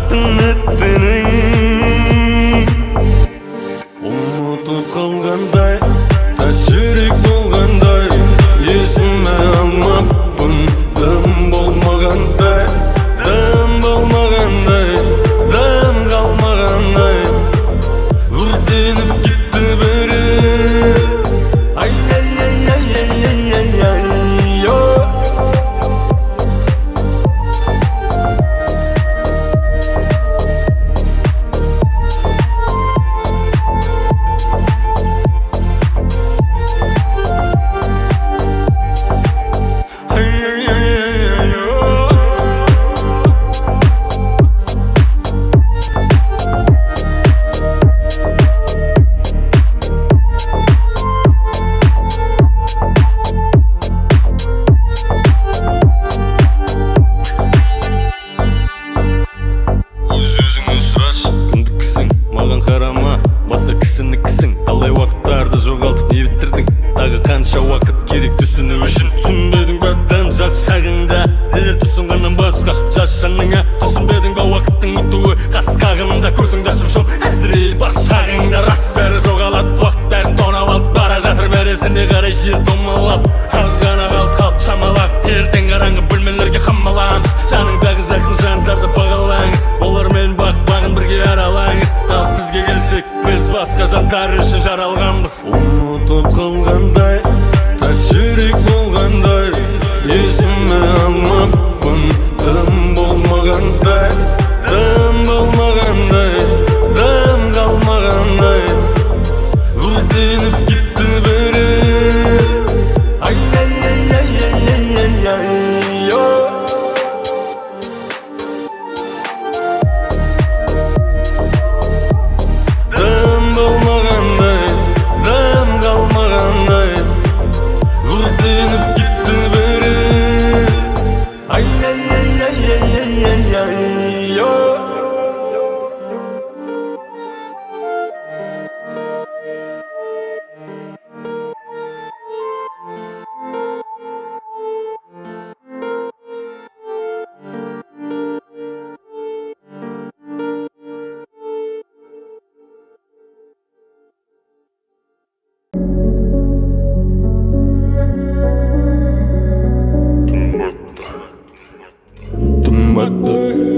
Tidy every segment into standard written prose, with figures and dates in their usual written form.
аттың еттінің ұмытып қалғандай тас жүрек болғандай есіме алмаппын дым болмағандай дым болмағандай дым қалмағандай өртеніп кетті бәрі ай ай ай ай ай ай ай ай талай уақыттарды жоғалтып не бітірдің тағы қанша уақыт керек түсіну үшін түсінбедің ба дәм жас шағыңда дер түсінғаннан басқа жас жаныңа түсінбедің ба уақыттың өтуі қас қағымда көзіңді ашып шоқ әзірейіл бас шағыңда рас бәрі жоғалады уақыт бәрін тонап алып бара жатыр бәресіне қарай жер домалап аз ғана қалып шамалап ертең қараңғы бөлмелерге қамаламыз жаныңдағы жақын жандарды бағалаңыз олармен бағын бірге аралаңыз ал бізге келсек біз басқа жандар үшін жаралғанбыз ұмытып қалғандай тас жүрек болғандай есіме алмаппын дым болмағандай дым болмағандай дым қалмағандай өртеніп кетті бәрі ай ай ай ай ай ай ай ай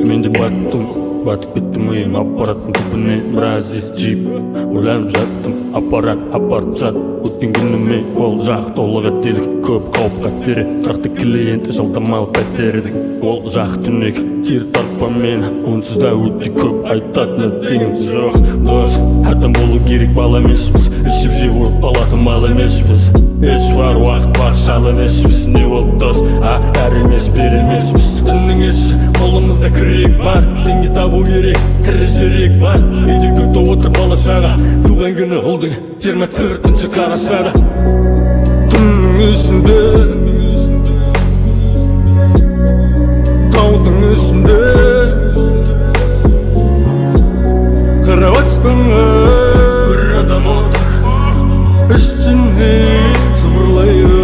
мен де баттым батып кеттім миым аппараттың түбіне біраз жиып ойланып жаттым аппарат апарып сат өткен күніме ол жақ толы қателік көп қауіп қатері тұрақты клиенті жалдамалы пәтердің ол жақ түнек кері тартпа мені онсыз да өте көп айтатын әттеңім жоқ дос адам болу керек бала емеспіз ішіп жеп ұрып қалатын мал емеспіз еш бар уақыт бар шал емеспіз не болды дос әрі емес бер емеспіз діннің іші қолымызда күрек бар теңге табу керек тірі жүрек бар үйде күтіп отыр бала шаға туған күні ұлдың 24 қарашада түннің үстінде таудың үстінде қарап аспанға бір адам отыр ішіне сыбырлайды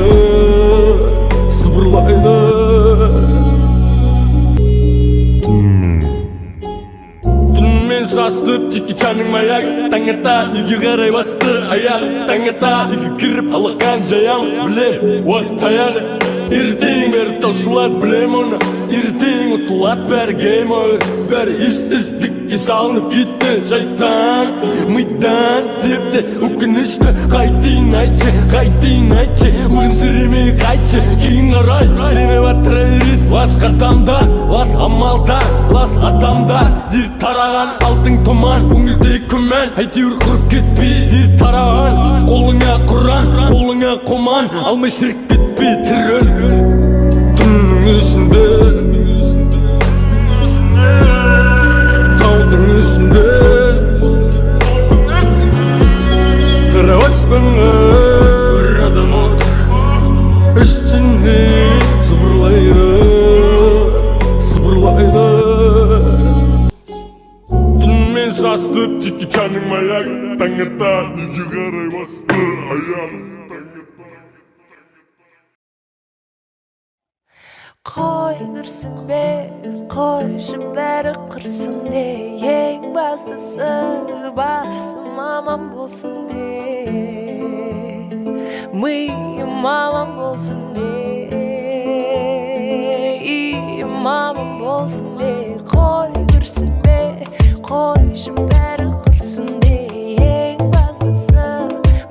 састып жеке жаның маяк таң ата үйге қарай басты аяқ таң ата үйге кіріп алақан жаям білем уақыт таяғы ертең бәрі таусылады білем оны ертең ұтылады бәрі гейм овер бәрі із-іздікке салынып кетті шайтан мидан деп те өкінішті қайтейін айтшы өлімсіремей қайтшы кейін қарай сені батырайрет лас қадамдар лас амалдар лас адамдар дер тараған алтын тұман көңілде күмән әйтеуір құрып кетпей дер тараған қолыңа құран қолыңа құман алмай шіріп кетпей тіріл түннің үстінде таудың үстінде қарап аспанға бір адам отыр ішіне сыбырлайды түнмен састып жеке жаның маяк таң ата үйге қарай басты аяқ қой күрсінбе, қойшы бәрі құрсын де, ең бастысы басым аман болсын де, миым аман болсын де, үйім аман болсын де. Қой күрсінбе, қойшы бәрі құрсын де, ең бастысы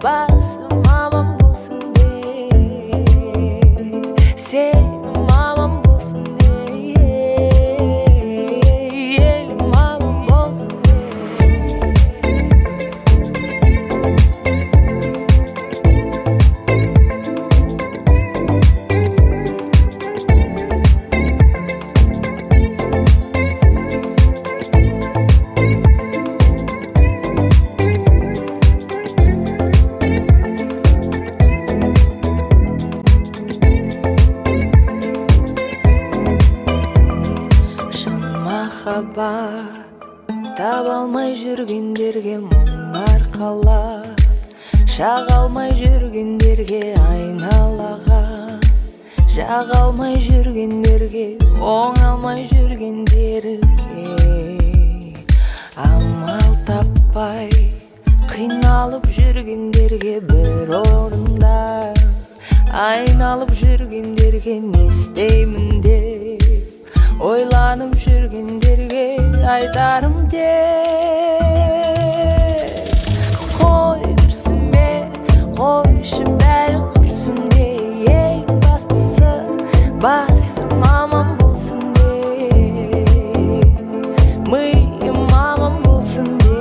басым аман болсын де, сенім аман болсын де, елім аман болсын де. Махаббат таба алмай жүргендерге мұңар қалап, шаға алмай жүргендерге айналаға, жаға алмай жүргендерге, оңа алмай жүргендерге, амал таппай қиналып жүргендерге, бір орында айналып жүргендерге, не істеймін деп ойланып жүргендерге айтарым тек, қой күрсінбе, қойшы бәрі құрсын де, ең бастысы басым аман болсын де, миым аман болсын де,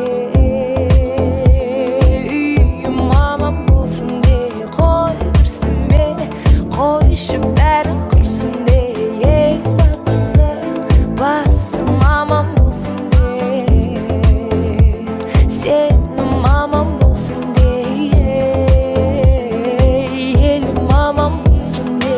үйім аман болсын де. Қой күрсінбе, қойшы бәрі құрсын де, ең бастысы басым аман болсын де, сенім аман болсын де, елім аман болсын де.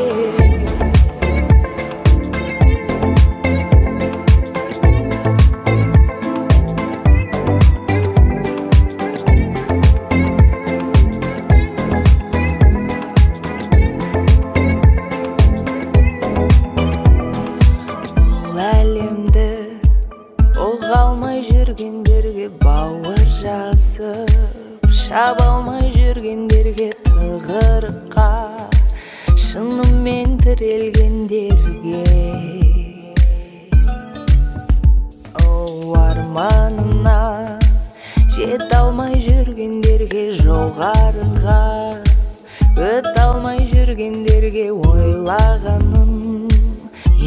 Бұл әлемді ұға алмай жүргендерге, бауыр жасып шаба алмай жүргендерге, тығырыққа шынымен тірелгендерге, арманына жете алмай жүргендерге, жоғарыға өте алмай жүргендерге, ойлағанын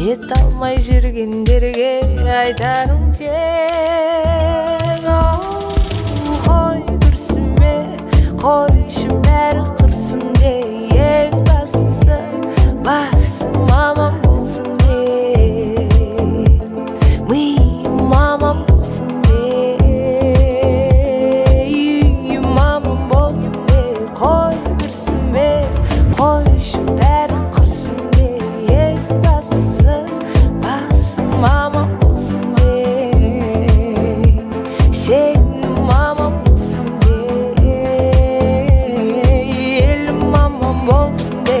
ете алмай жүргендерге айтарым тек, қой күрсінбе, қойшы бәрі құрсын де, ең бастысы басым аман болсын де, миым аман болсын де, үйім аман болсын де. Қой күрсінбе, қойшы бәрі құрсын де, ең бастысы басым аман болсын де, сенім аман болсын де, елім аман болсын де.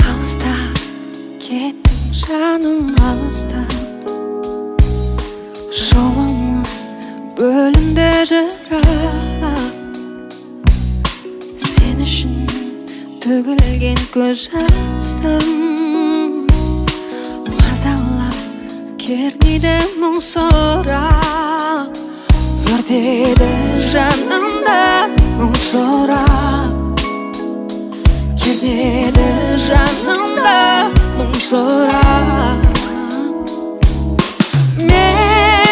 Алыстап кеттің жаным, алыстап, жолымыз бөлінді жырақ, сен үшін төгілген көз жастым, мазалап кернейді мұң сорап, өртеді жанымда мұң сорап, кернеді жанымда мұң сорап. Мен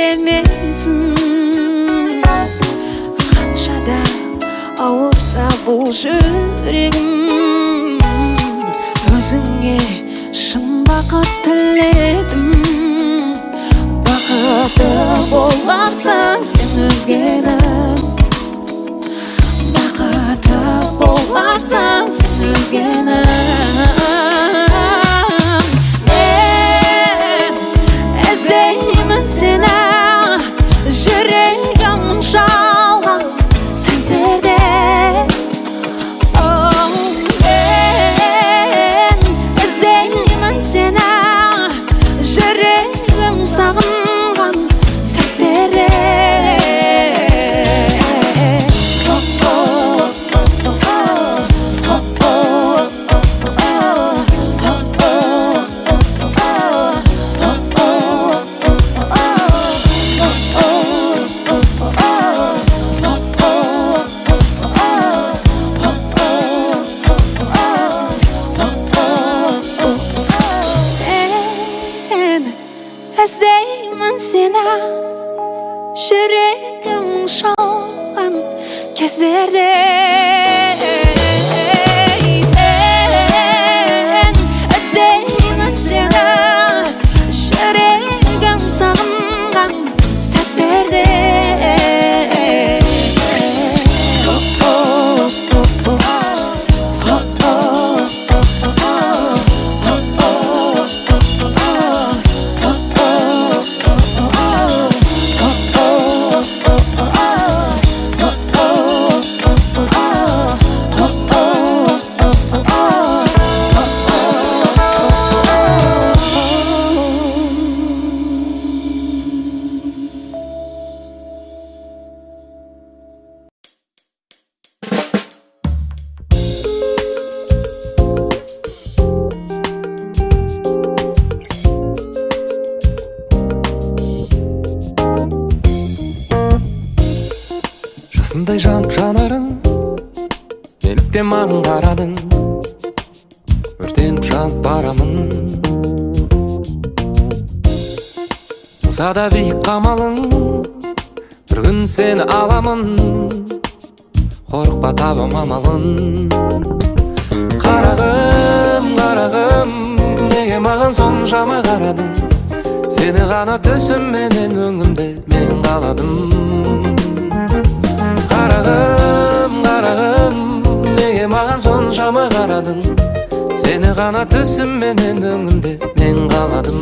емесін. Қаншада ауырса бұл жүрегім, өзіңе шын бақыт тіледім. Бақыты боларсың сен өзгенің, бақыты боларсың сен өзгенің. Мен іздеймін сені жүрегім жалған сәлдерде. Мен іздеймін сені жүрегім сағынған сәттерде. Іздеймін сені жүрегім шалған кездерде. Іздеймін сені жүрегім сағынған сәттерде. Жасындай жанып жанарың, неліктен маған қарадың? Өртеніп жанып барамын. Мұзада биік қамалың, бір күн сені аламын. Қорықпа табам амалын. Қарағым, қарағым, неге маған соншама қарадың? Сені ғана түсімменен өңімде мен қаладым. Қарағым, қарағым, неге маған соншама қарадың? Сені ғана түсімменен өңімде мен қаладым.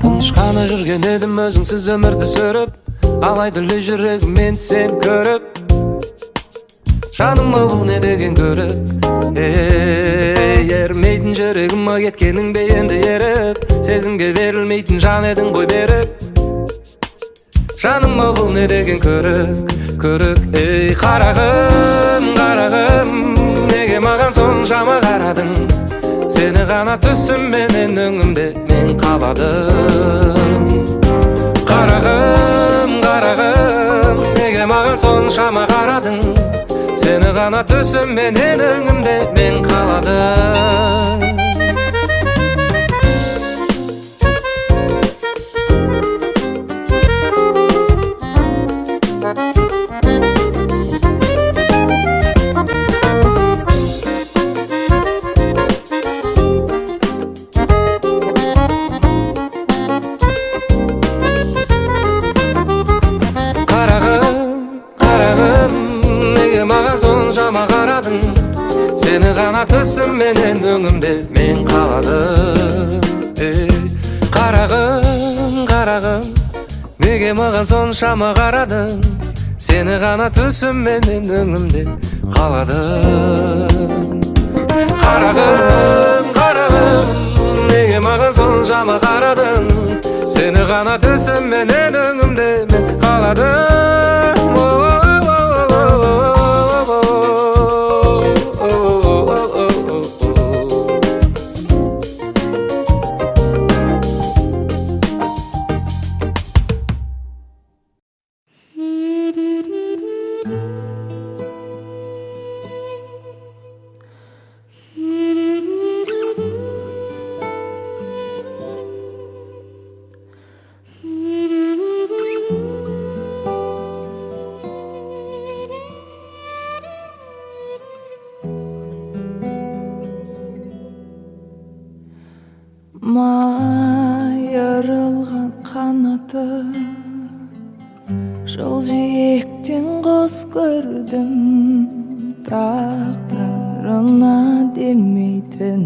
Тыныш қана жүрген едім өзіңсіз өмірді сүріп, алайда жүрегім мен сен көріп. Жаныма бұл не деген көрік? Ермейтін жүрегіма кеткенің бе енді еріп? Сезімге берілмейтін жан едің ғой беріп. Жаныма бұл не деген көрік? Көрік, қарағым, қарағым, неге маған соншама қарадың? Сені ғана түсімменен өңімде мен қаладым. Қарағым, қарағым, неге маған соншама қарадың? Сені ғана түсімменен өңімде мен қаладым. Соншама қарадың, сені ғана түсімменен өңімде мен қаладым. Қарағым, қарағым, неге маған соншама қарадың? Сені ғана түсімменен өңімде қаладым. Қарағым, қарағым, неге маған соншама қарадың? Сені ғана түсімменен өңімде мен қаладым. жол жиектен қос көрдім, тағдырына демейтін.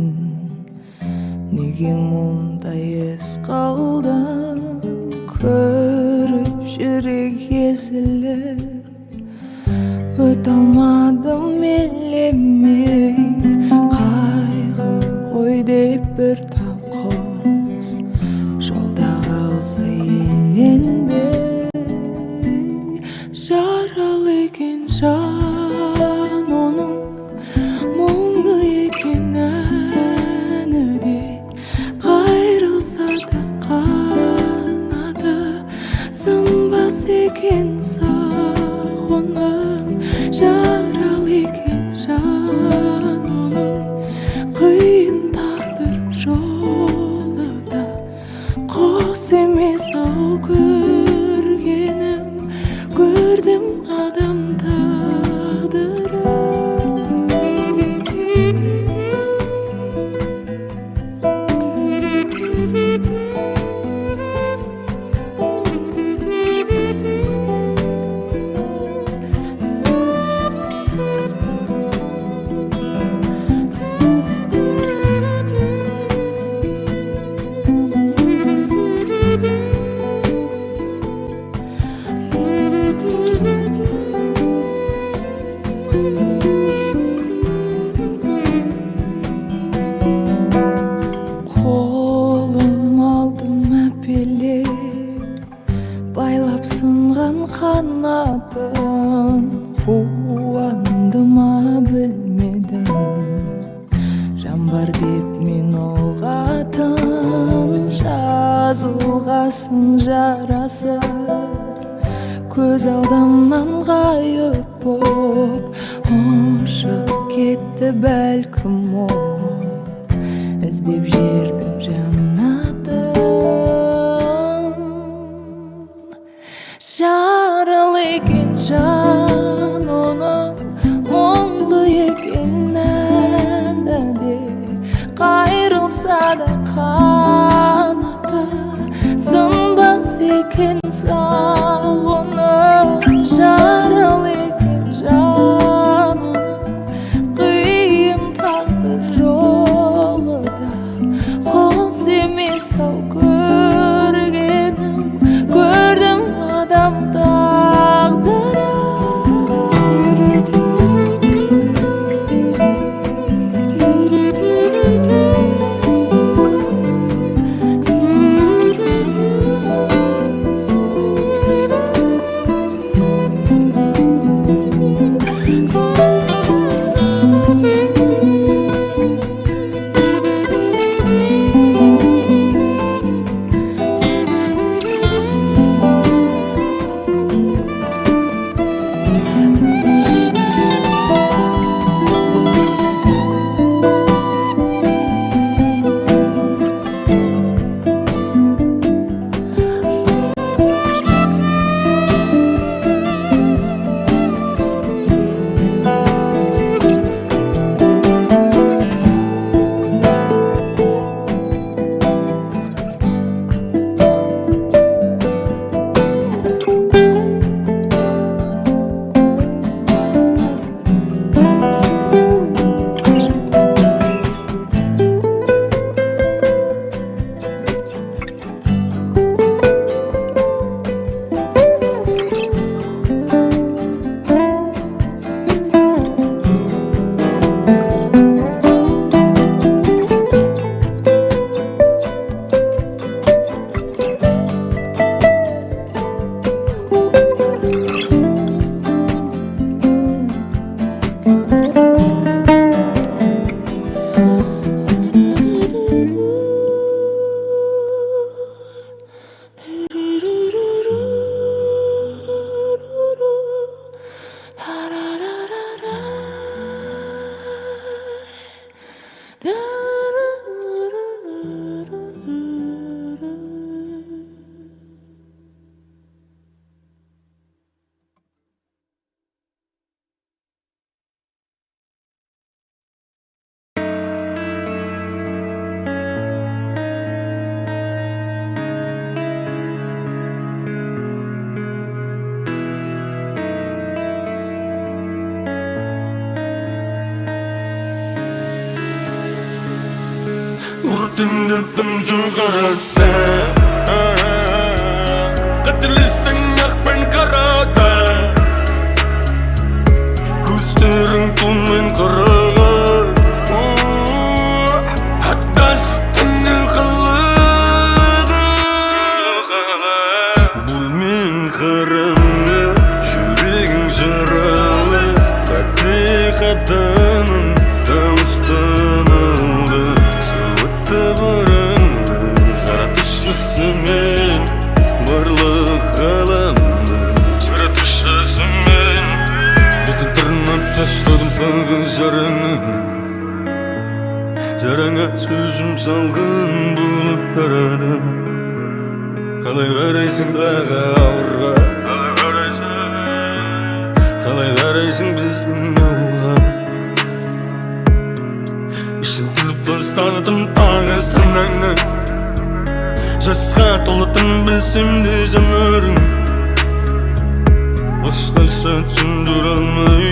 Неге мұндай ес қалды, көріп жүрек езіліп, өте алмадым елемей. Қайғы ғой деп бір тал құс жолда қалса еленбей. Жаралы екен жан оның, мұңлы екен әні де, қайрылса да қанаты сынбас екен сақ оның. Жаралы екен жан оның, қиын тағдыр жолы да қос емес ау көргенім. Көрдім адам қолым алдым әпелеп, байлап сынған қанатын. Қуанды ма білмедім, жан бар деп мен ұғатын. Жазылғасын жарасы, көз алдымнан ғайып боп, ұшып кетті бәлкім ол. Іздеп жердің жаннатын. Жаралы екен жан оның, мұңлы екен әні де, қайрылса да қанаты сынбас екен сақ оның. Жаралы екен жан оның, қиын тағдыр жолы да қос емес ау көргенім. Көрдім адам тағдырын. Urtinde tamcı karada Katilistin yakpen karada Gözlerin tumen karagar Hatta sütünün kılıdı Bulmen karanlı Yüreğin jaralı Hakikatanın Tavustan aldı Sıvıttı barındı Zaratışlısымен Varlık alamdı Zaratışlısымен Bütün tırnak taşladım pağın jarını Jarana sözüm salgın bulup barada Kalay karaysin dağa ağırga Kalay karaysin bizden yolga İşim tülüp tanıdım tağı sınırını Жасқа толытын білсем де жанарың Осылайша түсіндіре алмай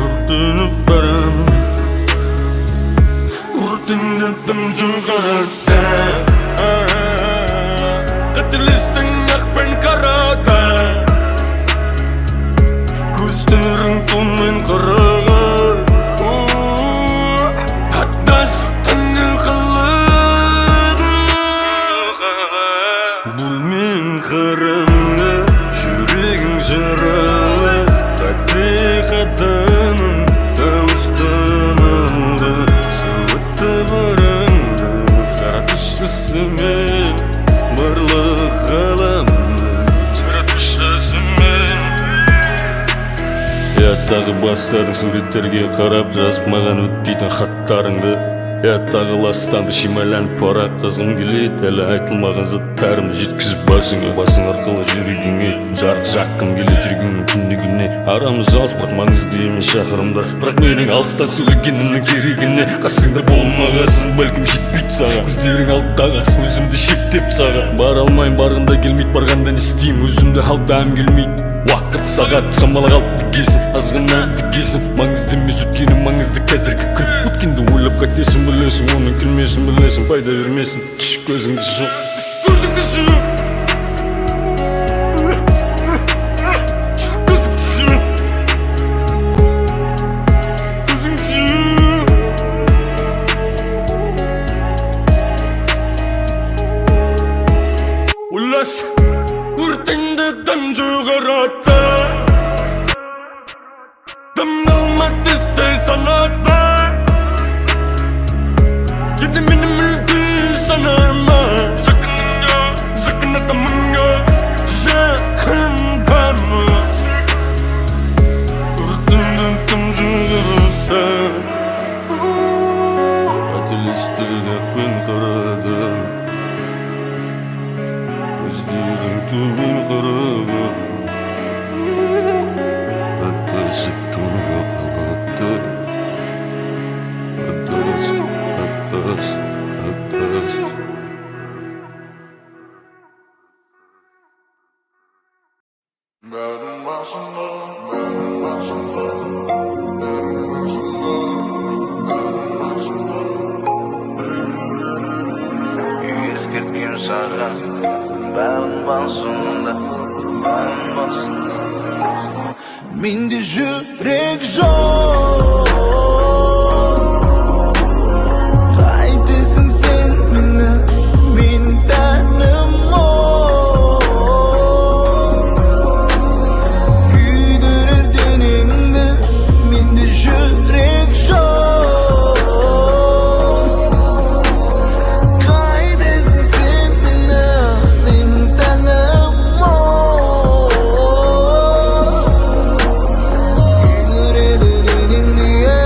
Өртеніп барамын Өртеңді тамшы қарада Қателестің ақпен қарада Көздерің тоңмен қарағар Hatta sütünün kılıdı Bulmen karanlı Yüreğin jaralı Hakikatanın Tavustan aldı Sıvıttı barındı Zaratışlısымен Varlık alamdı Zaratışlısымен Яттағы бастардың суреттерге қарап жазып маған өтпейтін хаттарыңды Яттағы ластанды шимайланып парақ жазғым келеді әлі айтылмаған заттарымды жеткізіп басың арқылы жүрегіңе жарық жаққым келеді жүрегіңнің күніне арамыз алыс бірақ маңызды емес шақырымдар бірақ менің алыста сөйлегенімнің керегіне қасыңда болмағасын бәлкім жетпейді саған көздерің алдыдағы өзімді шектеп саған бара алмайын барғанда келмейді барғанда не істеймін өзімді алдағым келмейді Уақыт сағат шамалы қалып тігесің азғана тігесің маңызды емес өткені маңызды қазіргі күн өткенді ойлап қайтесің білесің оның келмесін білесің пайда бермесін түш көзіңді жұм түш көзіңді жұм Өртеңді тамшы қарата Тамналма тестай саната Енді мені мүлде санарма Жақын атамыңа жақын барма Өртеңді тамшы қарата Қателестің ақпен қарадым Көздерің төмен қараған Атасы туға қалғатты Атасы Бәрін басында Ескерткен саған Бәрін басында Менде жүрек жоқ Қайтесің сен мені мен тәнім күйдірер денеңді менде жүрек жоқ Қайтесің сен мені мен тәнім күйдірер денеңді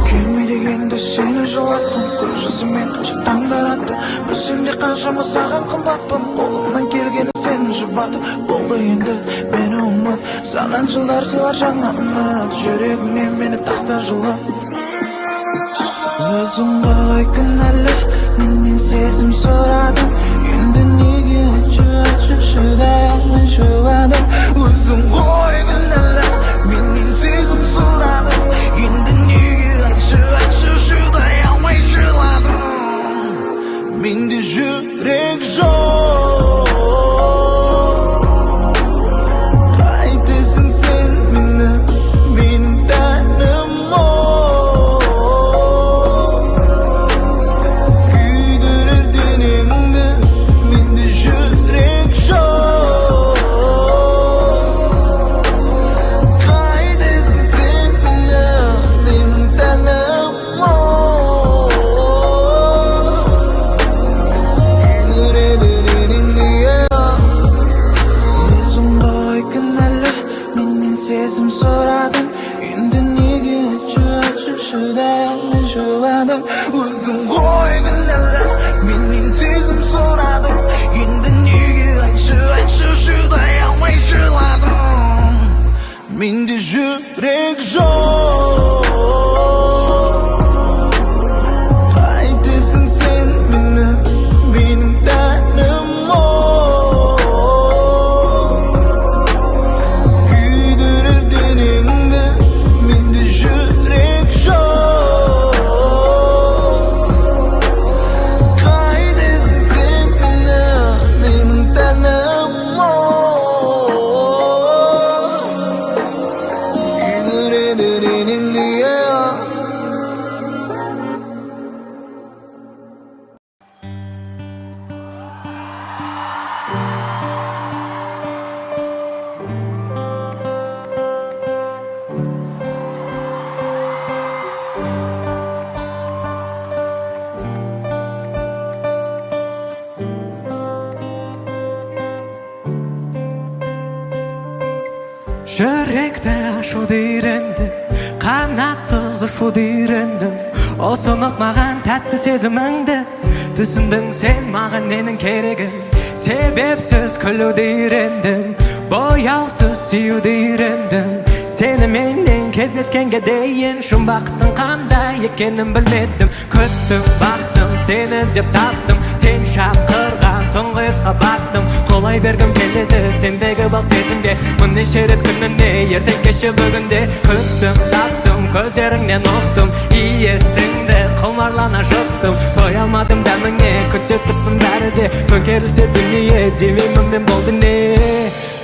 келмей дегенде сені жылаттым көз жасымен қанша таңдар атты өзіңде қаншама саған қымбатпын қолымнан келгені сені жұбатып болды енді мені ұмыт саған жылдар сыйлар жаңа үміт жүрегіңнен мені таста жылы өзім қалай кінәлі менен сезім сұрадым енді неге шыдай алмай жыладым өзім ғой кінәлі менен сезім сұрадым енді жүрек жоқ. Қайтесің сен мені, менің тәнім ол. Күйдірер денеңді, менде жүрек жоқ. Қайтесің сен мені, менің тәнім ол. Өзім ғой кінәлі, менен сезім сұрадың. Енді неге айтшы, шыдай алмай жыладың. Өзім ғой кінәлі, менен сезім сұрадың. Енді неге айтшы, шыдай алмай жыладың. Менде жүрек жоқ. Қайтесің сен мені, менің тәнім ол. Күйдірер денеңді, менде жүрек жоқ. Қайтесің сен мені, менің тәнім ол. Күйдірер денеңді. Жүректі ашуды үйрендім, қанатсыз ұшуды үйрендім. Осы ұнатмаған тәтті сезіміңді түсіндің сен маған ненің керегін. Себепсіз күлуді үйрендім, бояусыз сүюді үйрендім. Сені менен кездескенге дейін жұмбақтың қандай екенін білмедім. Күттім, бақтым, сені іздеп таптым, сен шақырған тұңғиыққа баттым. Қолай бергім келеді сендегі бал сезімге, бірнеше рет күніне, ертең кеше бүгінде. Күттім, таптым, көздеріңнен ұқтым, иесіңді құмарлана жұттым. Той алмадым дәміңе, күте тұрсын бәрі де, төңкерілсе дүние, демеймін мен болды не.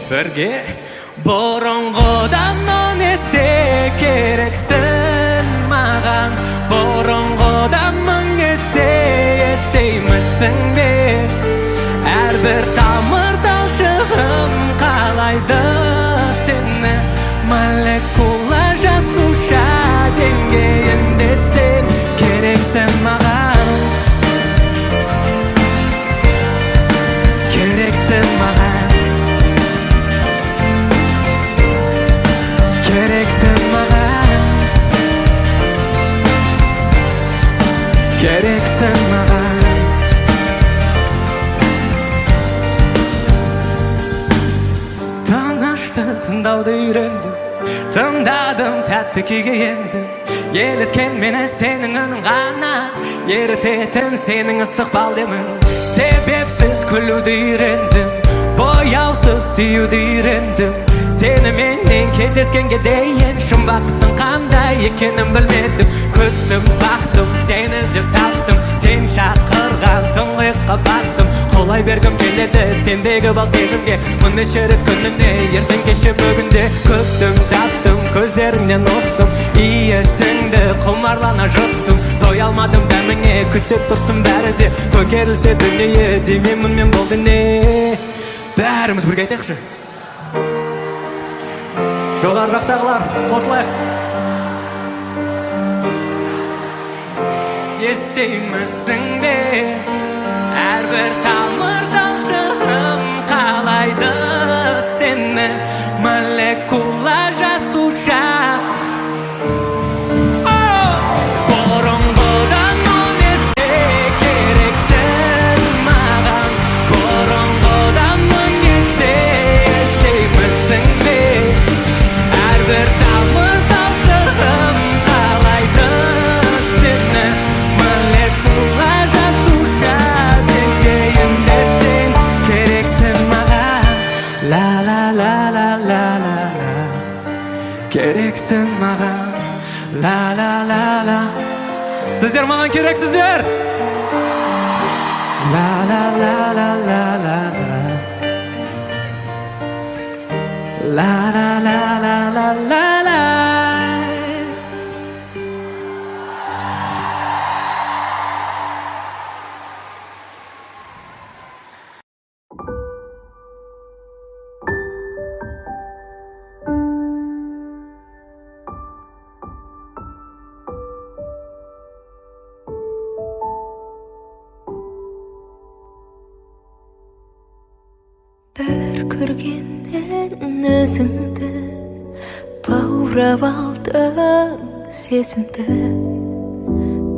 Бірге бұрынғыдан он есе керексің маған, бұрынғыдан мың есе естеймісің де. Әрбір тамыр талшығым қалайды сені, молекула жасуша деңгейінде сен керексің маған, керексің маған, керексің маған, керексің маған. Тыңдауды үйрендім, тыңдадым, тәтті күйге ендім. Еліткен мені сенің үнің ғана, ерітетін сенің ыстық балдемің. Себепсіз күлуді үйрендім, бояусыз сүюді үйрендім. Сені менен кездескенге дейін жұмбақтың қандай екенін білмедім. Күттім, бақтым, сені іздеп таптым, сен шақырған тұңғиыққа баттым. Қолай бергім келеді сендегі бал сезімге, бірнеше рет күніне, ертең кеше бүгінде. Күттім, таптым, көздеріңнен ұқтым, иесіңді құмарлана жұттым. Той алмадым дәміңе, күте тұрсын бәрі де, төңкерілсе дүние, демеймін мен болды не. Бәріміз бірге айтайықшы. Жоғар жақтағылар қосылайық. Естеймісің де, әрбір тамыр талшығым қалайды сені, молекула жасуша. Бұрынғыдан он есе керексің маған, бұрынғыдан мың есе естеймісің де. Әрбір тамыр талшығым қалайды сені, молекула жасуша деңгейінде сен керексің маған. Ла-ла-ла-ла-ла-ла, керексің маған. Ла-ла-ла-ла, сіздер маған керексіздер. La la la la la la la. La la la la la la la. Bir көргеннен өзіңді баурап алдың сезімді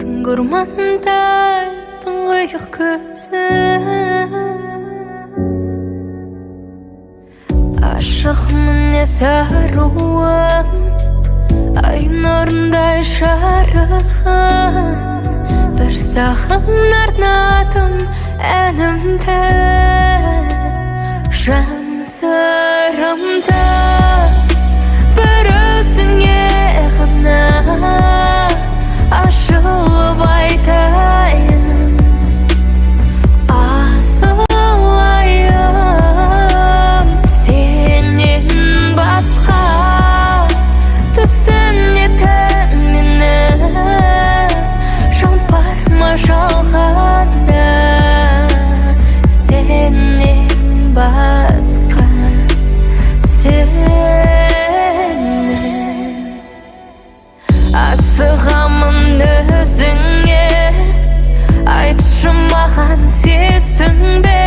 түнгі ормандай тұңғиық көзің ашық мінез аруым ай нұрындай жарығын бір саған арнадым әнімді жан сырымда бір өзіңе ғана ашылып айтайын асылайым сенен басқа түсінетін мені жан бар ма жалғанда сенен басқа сені асығамын өзіңе айтшы маған сезімде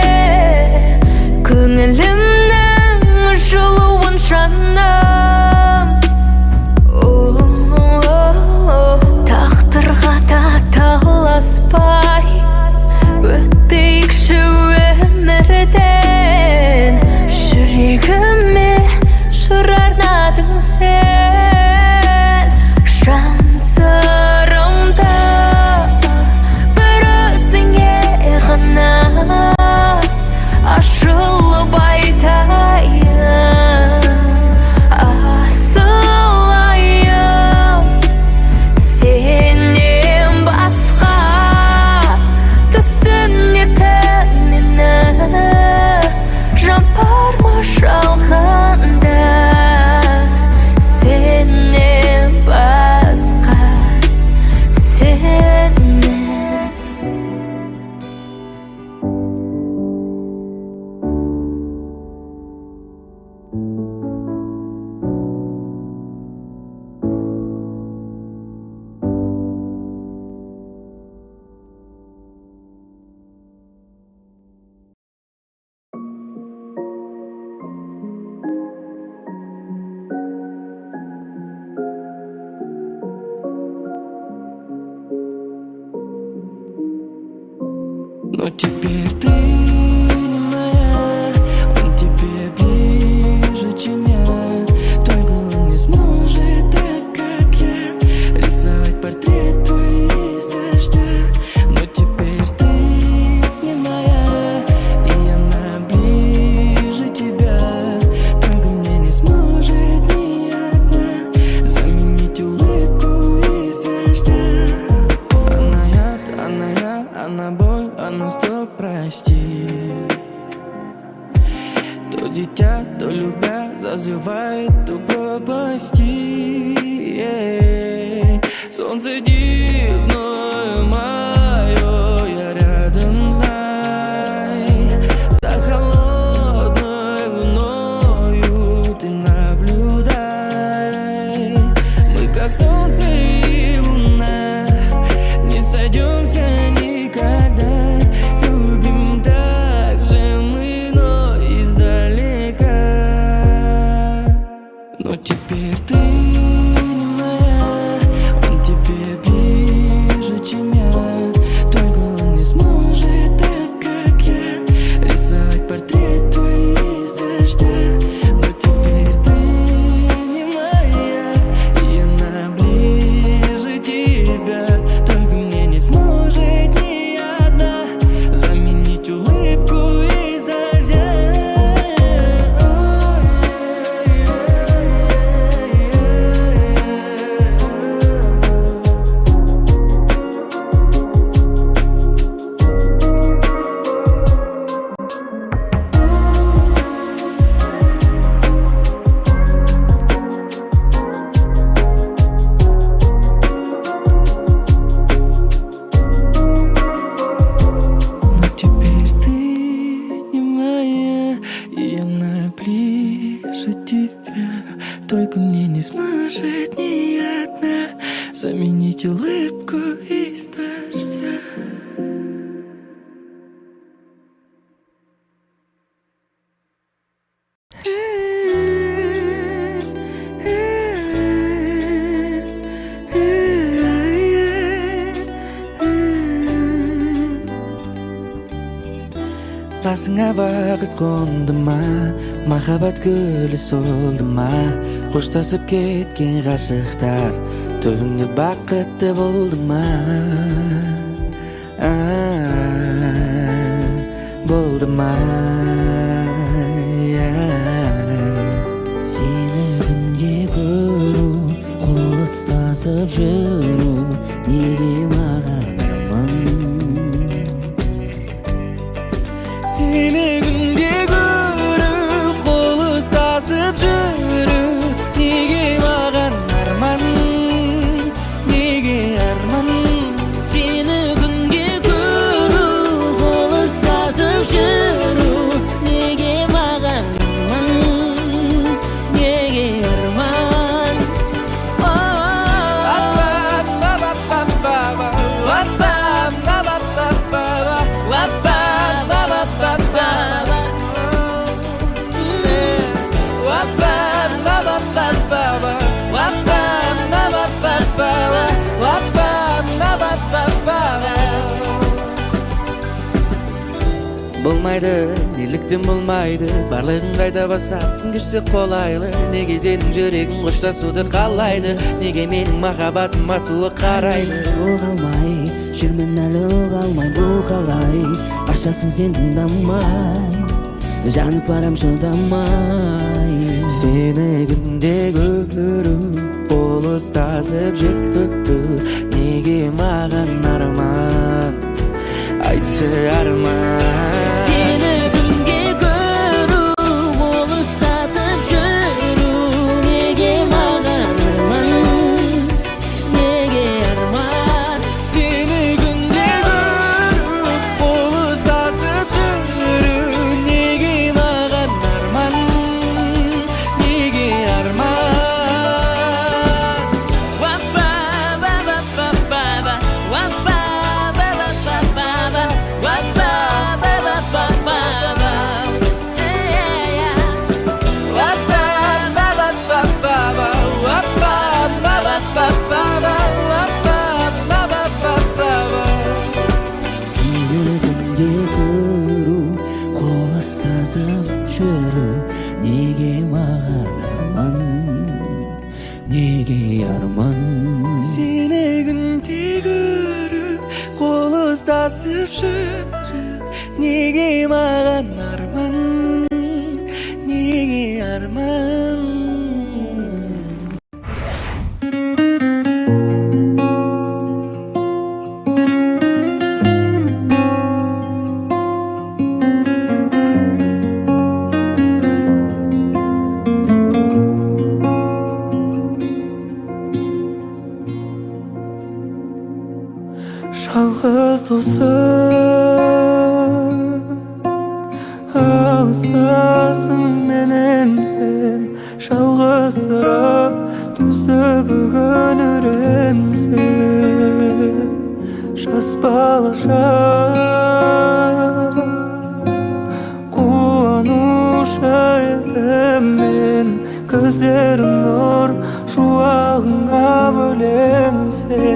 көңілімнің жылуын жаным тағдырға да таласпай өтейікші өмірден жүрегіме жыр арнадың сен жан сырымда бір өзіңе ғана ашылып айтайын асылайым сенен басқа түсінетін мені жан бар ма жалғанда сенен басқа сені Но теперь ты не моя, он тебе ближе, чем я. Только он не сможет так, как я, рисовать портрет твой из дождя. Но теперь ты не моя, и она ближе тебя. Только мне не сможет ни одна заменить улыбку из дождя. Она яд, она я, она боль, она сто прости. То дитя, то любя, зазывает, то пропасти. Солнце дивное мое, я рядом, знай. За холодной луною ты наблюдай. Мы как солнце и луна, не сойдемся никогда. Любим так же мы, но издалека. Но теперь ты не моя, он тебе ближе, чем я. улыбку из дождя. Басыңа бақыт қонды ма, махаббат гүлі солды ма, қоштасып кеткен ғашықтар түбінде бақытты болды ма? Болды ма? Сені күнде көру, қол ұстасып жүру, неге маған арман? Seni günde görüp kol ıstasıp жүрүп неге маған арман, неге арман? Seni günde görüp kol ıstasıp жүрүп неге маған арман, неге арман? Болмайды, неліктен болмайды, барлығын қайта бастап күн кешсе қолайлы. Неге сенің жүрегің қоштасуды қалайды, неге менің махаббатым асуы қарайды? Оғалмай, жүрмін әлі оғалмай, бұл қалай? Ашасың сен тыңдамай, жанып барам шыдамай. Сені күнде көру, қол ұстасып жүру, неге маған арман? Айтшы арман. Seni günde görüp kol ıstasıp жүрү неге маған арман, неге арман? Seni günde görüp kol ıstasıp жүрү неге маған арман, неге арман? Жүру неге маған арман, неге арман? Сені күнде көріп қол ұстасып жүру неге маған арман, неге арман? Жалғыз досым, алыстасың менен сен, жалғызсырап түзді бүгін өремсің. Жас бала жан, қуанушы едім мен, көздерім нұр, шуағыңа бөленсем.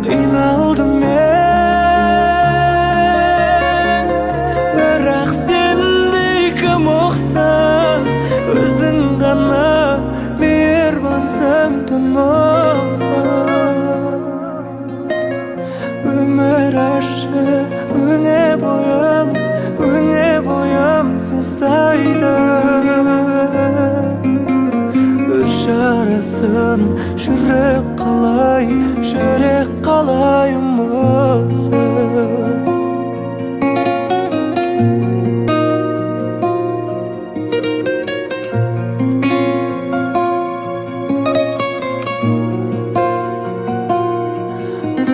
Қиналдым мен, бірақ сендей кім ұқсаң, өзің ғана мейірбансың, тұнымсың. Өмір ащы, өне бойым сыздайды. Өз жарасын жүрек қалай ұмытсын.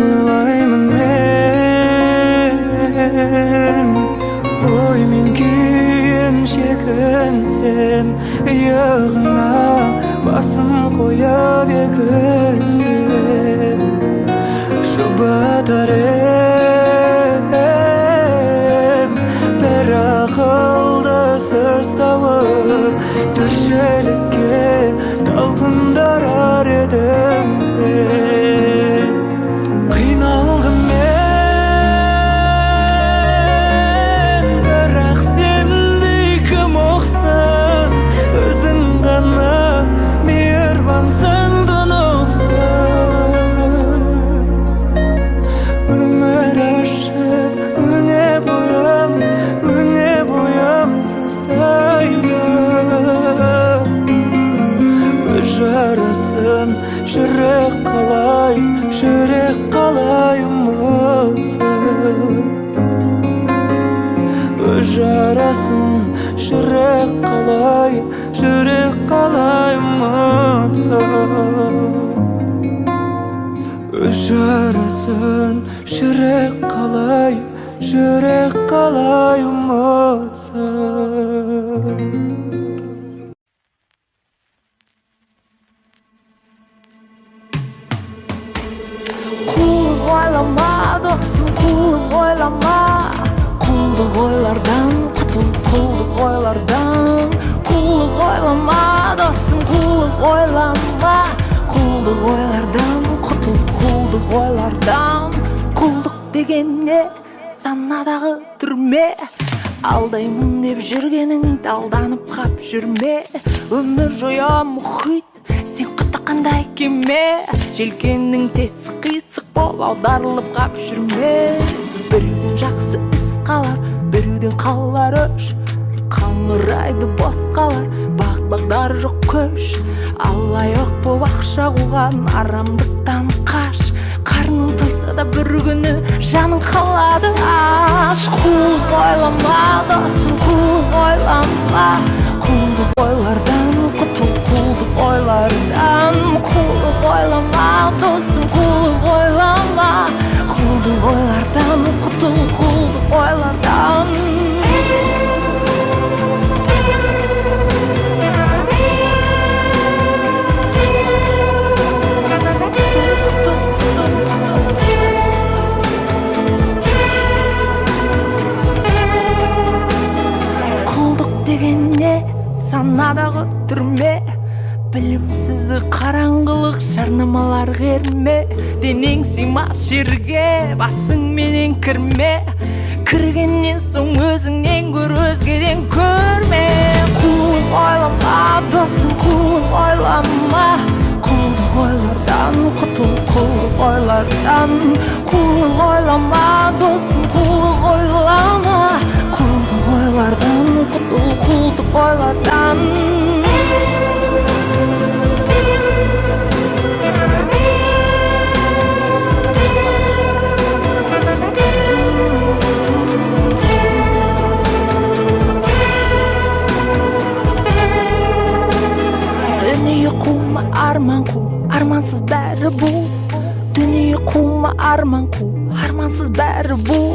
Ойлаймын мен, оймен күйін шекінсен, иығыңа басым қоя бекінсен. берем, bir akılda söz tavıp tırşelikке talpındarar edim sen. Kıynaldım men, birak sendi kim oqsan, özün gana mehribansın donoqsan. Ömür aşıp öne boyam sızdayım. Öz arasın şırık kalay umutsuz. Öz arasın şırık kalay umutsuz. Öz arasın şırık kalay umutsuz. Kulluk oylama dostum, kulluk oylama. Kulluk oylardan kutul, kulluk oylardan. Kulluk oylama dostum, kulluk oylama. Kulluk oylardan kutul, kulluk oylardan. Kulluk деген ne? Sanaдағы түрме. Алдаймын деп жүргеніңді алданып қап жүрме. Өмір жоя мұхит, сен қандай кеме. Желкеннің тесік қисық бол, аударылып қап жүрме. Біреуден жақсы іс қалар, біреуден қалар өш. Қаңырайды бос қалар, бағыт бағдар жоқ көш. Алаяқ боп ақша қуған арамдықтан қаш. Қарның тойса да бір күні жаның қалады аш. Құлдық ойлама досым, құлдық ойлама. Құлдық ойлардан құтыл, құлдық ойлардан. Құлдық ойлама досым, құлдық ойлама. Құлдық ойлардан құтыл, құлдық ойлардан. Санадағы түрме, білімсізі қараңғылық, жарнамалар керме. Денең сыймас жерге, басың менен кірме. Кіргеннен соң өзіңнен көр, өзгеден көрме. Құлдық ойлама досым, құлдық ойлама. Құлдық ойлардан құтыл, құлдық ойлардан. Құлдық ойлама досым, құлдық ойлама. Құлдық ойлардан құтыл, құлдық ойлардан. Дүние қума арман қу, армансыз бәрі бұл. Дүние қума арман қу, армансыз бәрі бұл.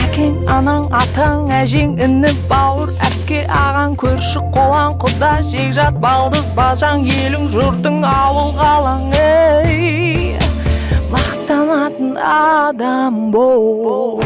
Әкең, анаң, атаң, әжең, іні, бауыр, әпке, ағаң, көрші, қолаң, құда, жекжат, балдыз, бажаң, елің, жұртың, ауыл, қалаң, ей, мақтанатын адам бол.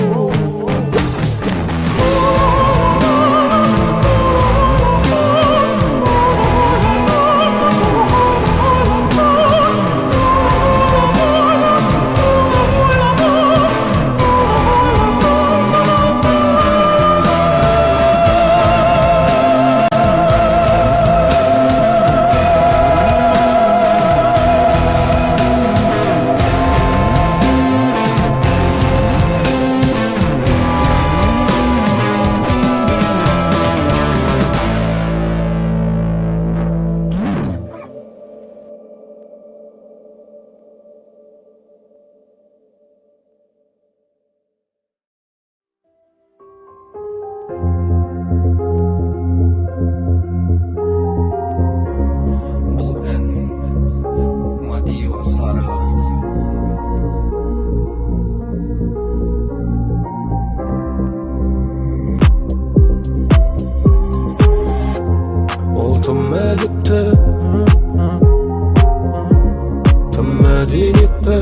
Tüm medeniyette,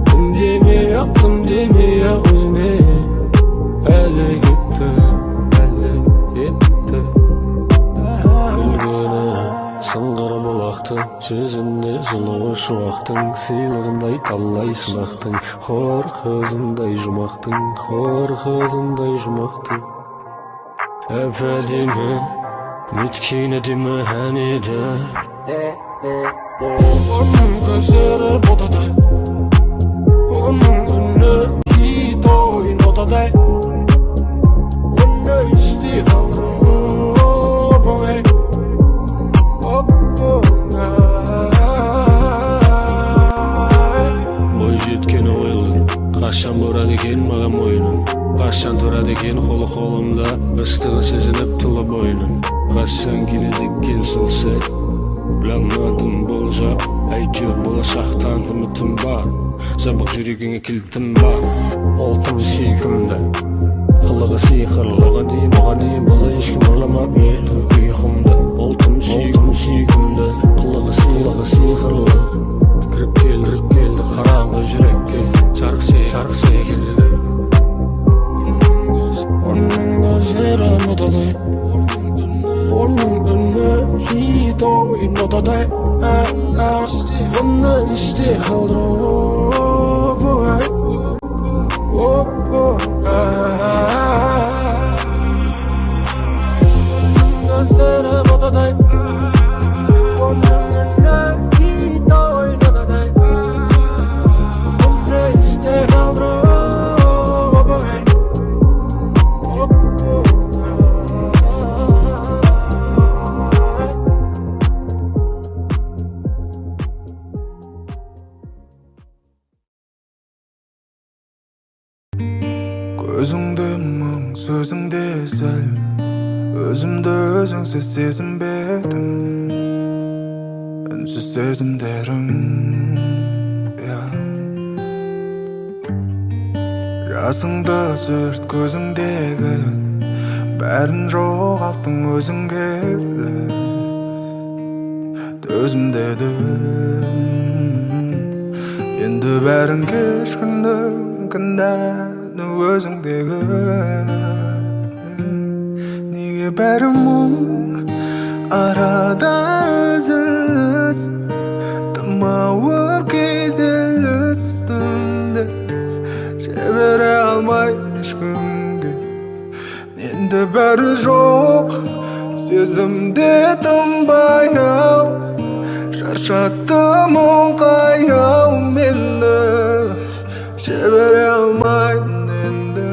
tüm Dünya özüne Әлі кетті Күлгені сыңғыр бұлақтың Жүзінде жылы шуақтың Сыйлығындай талай сынақтың Хор қызындай жұмақтың Әп-әдемі Неткен әдемі әнеді Оның көздері ботадай Оның үні хит ойын отадай Оны істей қалдырым Оп-оңай Ой жеткені ойылдың Қашан бұрады екен маған мойының Қашан тұрады екен қолы қолымда Ыстығы сезініп тұлы бойының Қашан келеді екен сол сәт Білмадым болжап Әйтеуір болашақтан үмітім бар Жабық жүрегіңе кілтім бар Олтым сүйкімді Қылығы сиқырлы Оған дейін бұл ешкім ұрламап мені ұйқымды Олтым сүйкімді Қылығы сиқырлы Кіріп келді қараңғы жүрекке Жарық секілді Оның көздері ботадай Оның үні хит ойын отадай Оны істей қалдырып Көздері ботадай Оның үні хит ойын отадай Оны істей қалдырып Көзіңді мұң, сөзіңде сәл Өзімді өзіңсіз сезінбедім Үнсіз сезімдерің Жасыңды сүрт көзіңдегі Бәрін жоғалттың өзіңге Төзімдедім Енді бәрін кешкіндің кінәні өзіңдегі Неге бәрі мұң арада үзіліс Тымауы кезеліс түнде Жібере алмай ешкімге Енді бәрі жоқ сезімде тынбай ау Шаршаттым оңқаяу мені Жібере алмаймын енді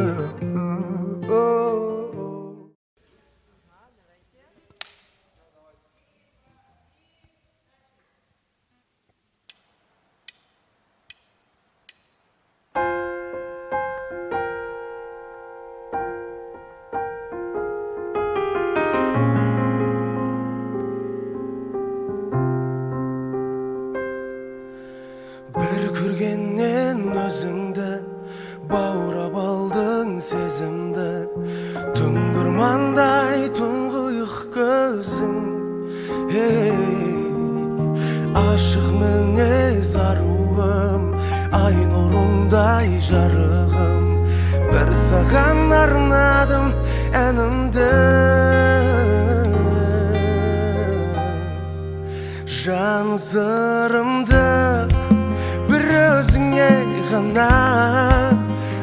Бір көргеннен өзіңді баурап алдың сезімді Түнгірмандай тұңғиық көзің Ашық мінез аруым ай нұрындай жарығым Бір саған арнадым әнімді Жан сырымды өзіңе ғана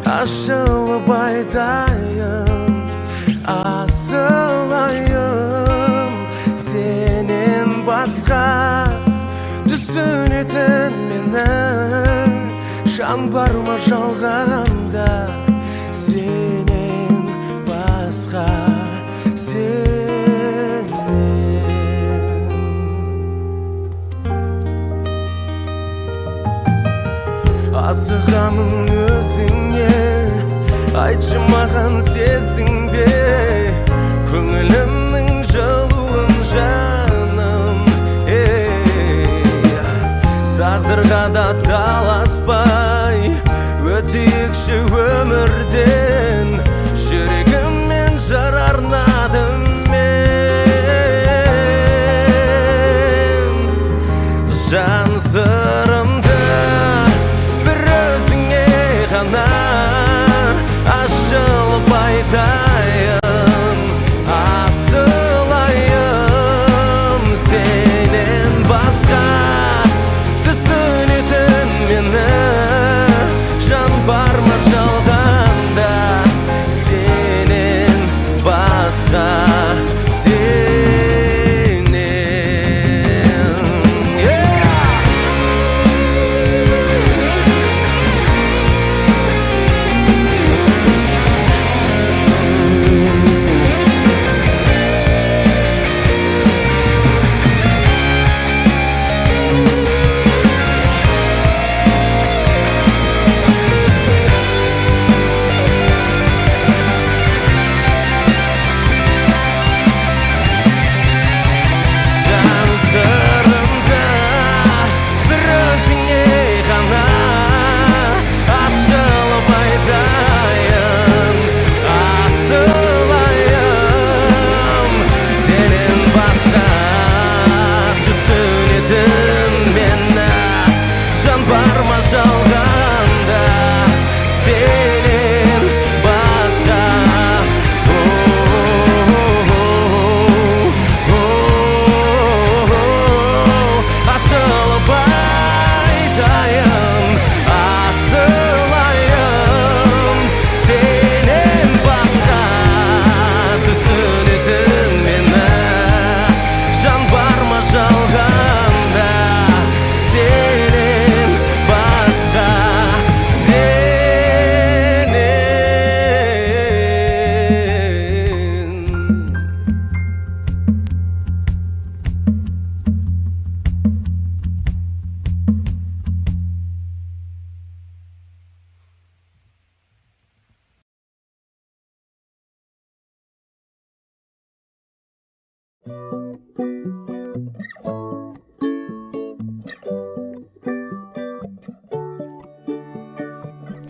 ашылып айтайын асылайын сенен басқа түсінетін менің жан бар ма жалғанда сенен басқа Асығамын өзіңе айтшы маған сездің бе көңілімнің жылуын жаным тағдырға да таласпай өтейікші өмірден жүрегіммен жар арнадым мен жан сырымды бір өзіңе ғана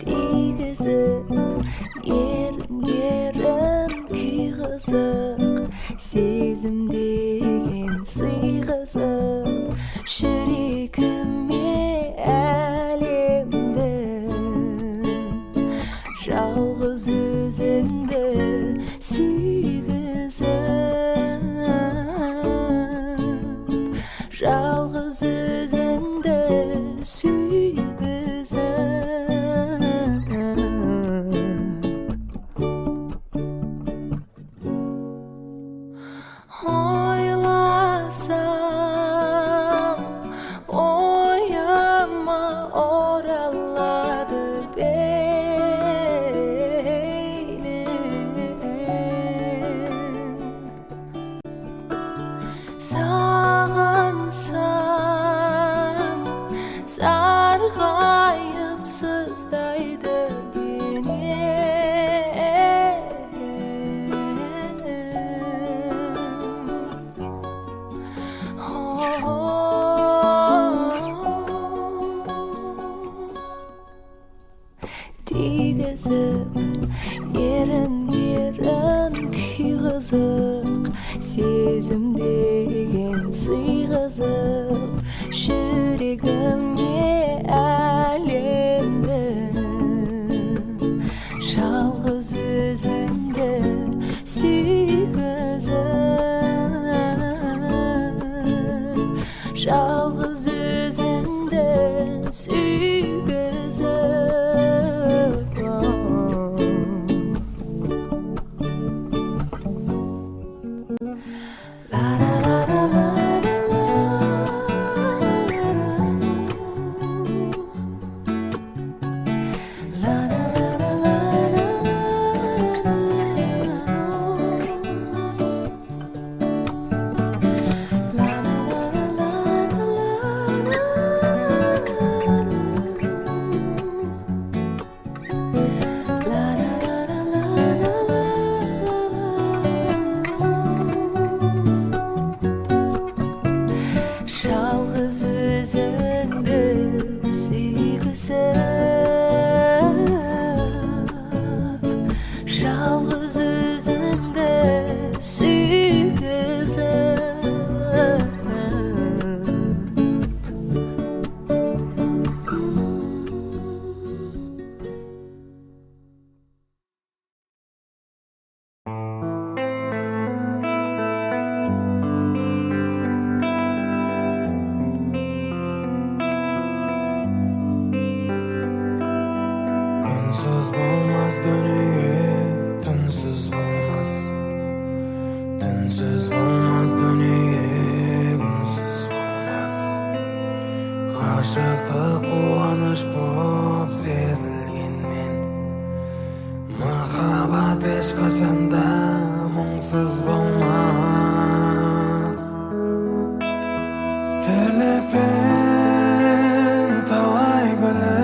Тигізіп ерін күй қызық, сезім деген сый қызық, жүрегіме әлемді, жалғыз өзіңді сүйгізіп, жалғыз өзіңді сүйгізіп. Ойласам, ойыма оралады бейнең. Сағынсам, сарғайып сыздайды тигізіп ерін күй қызық, сезім деген сый қызық, жүрегіме әлемді, жалғыз өзіңді сүйгізіп, жалғыз өзіңді сүйгізіп. Жалғыз өзіңді сүйгізіп, жалғыз өзіңді сүйгізіп. Түнсіз болмас дүние, түнсіз болмас, түнсіз болмас дүние, күнсіз болмас. Ғашықтық қуаныш боп сезілгенмен, махаббат ешқашанда мұңсыз болмас. Тірліктің талай гүлі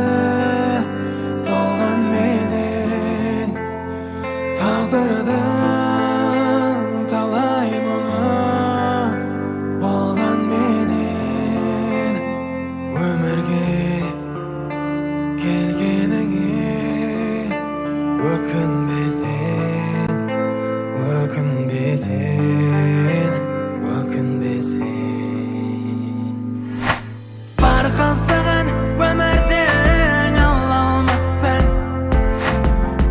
солған менен, тағдырдың талай мұңы болған менен, өмірге келгеніңе өкінбесең, өкінбесең, өкінбесең. Бар қызығын өмірдің ала алмассың,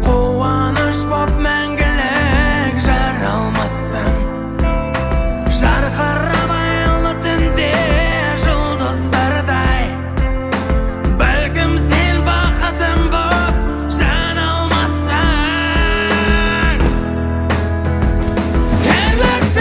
қуаныш боп мәңгілік жара алмассың. Жарқырап айлы түнде жұлдыздардай, бәлкім сен бақытым боп жана алмассың. Тірлікті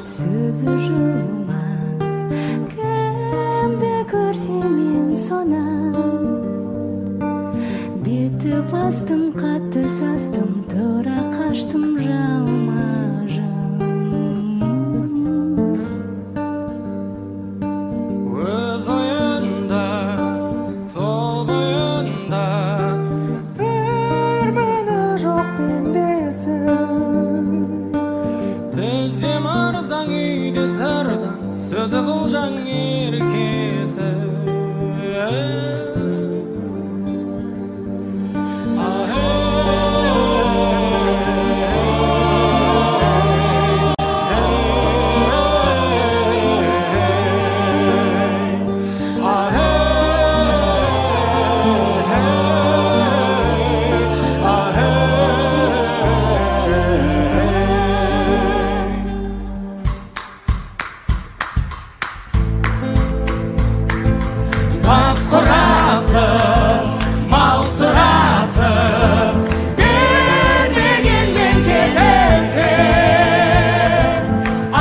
сөзі жылман кімді көрсем мен сонан беті бастым қатты састым тұра қаштым жалма өз ойында сол бойында бір мәні жоқ пендесің түзде мырзаң үйде сырзаң сөзі қылжаң еркесі бас құрасың, мал сұрасың, бермегеннен кетесің.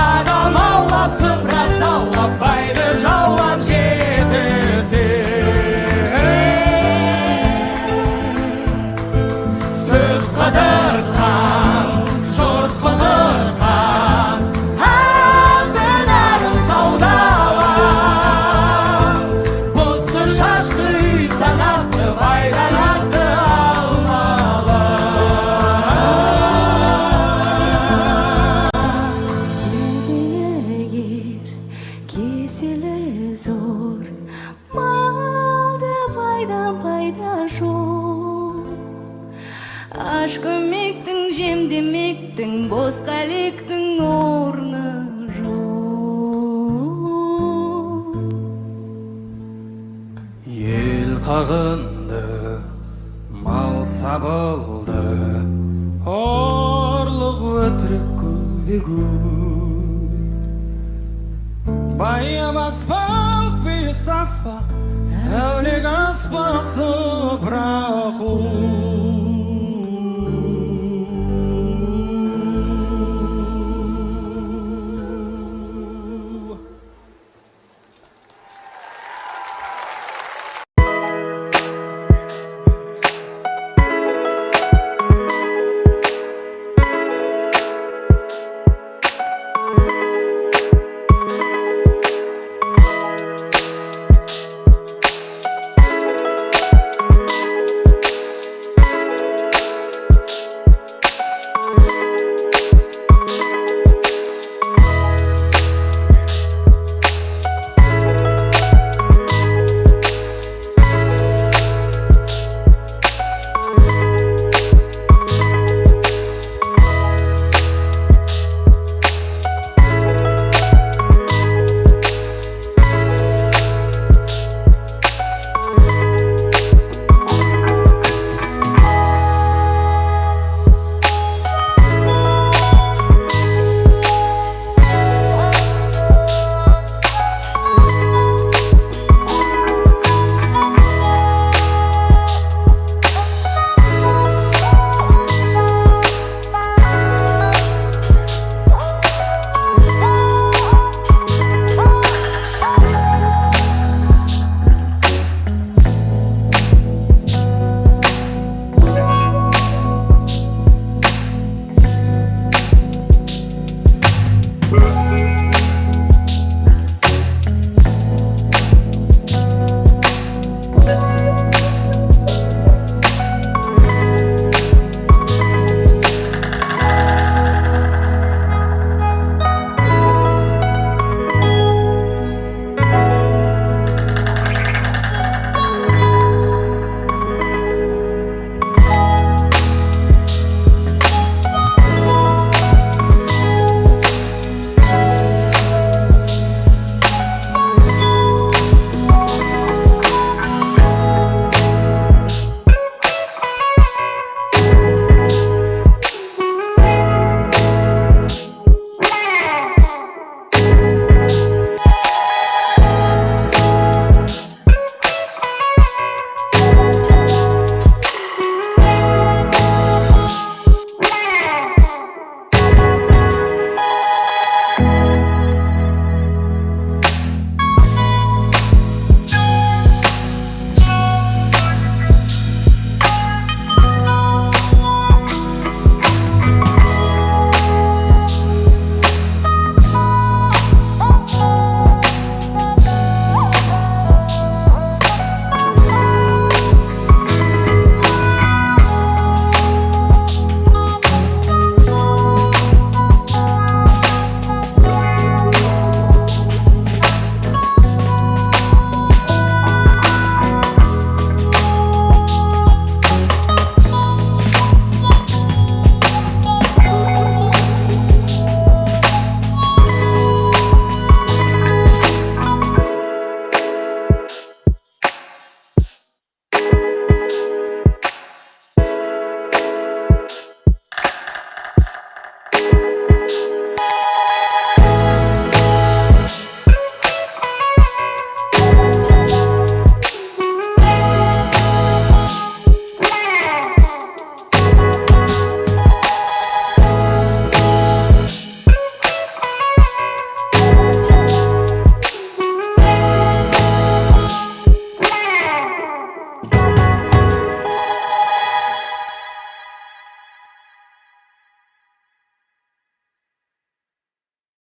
Адам аулап, сыпыра саулап, байды жаулап жетесің. Сөз қыдыртқан, жұрт қыдыртқан, алтынарын саудалап, бұтты шашты үй санатты, байранатты алмалы. егер кеселі зор малды пайдан пайда жоқ аш көмектің жем демектің босқа лектің орны жоқ Ел қағынды, мал сабылды, орлық өтірік көде-көй. Байы баспақ, бес аспақ, әулек аспақ, сыпырақ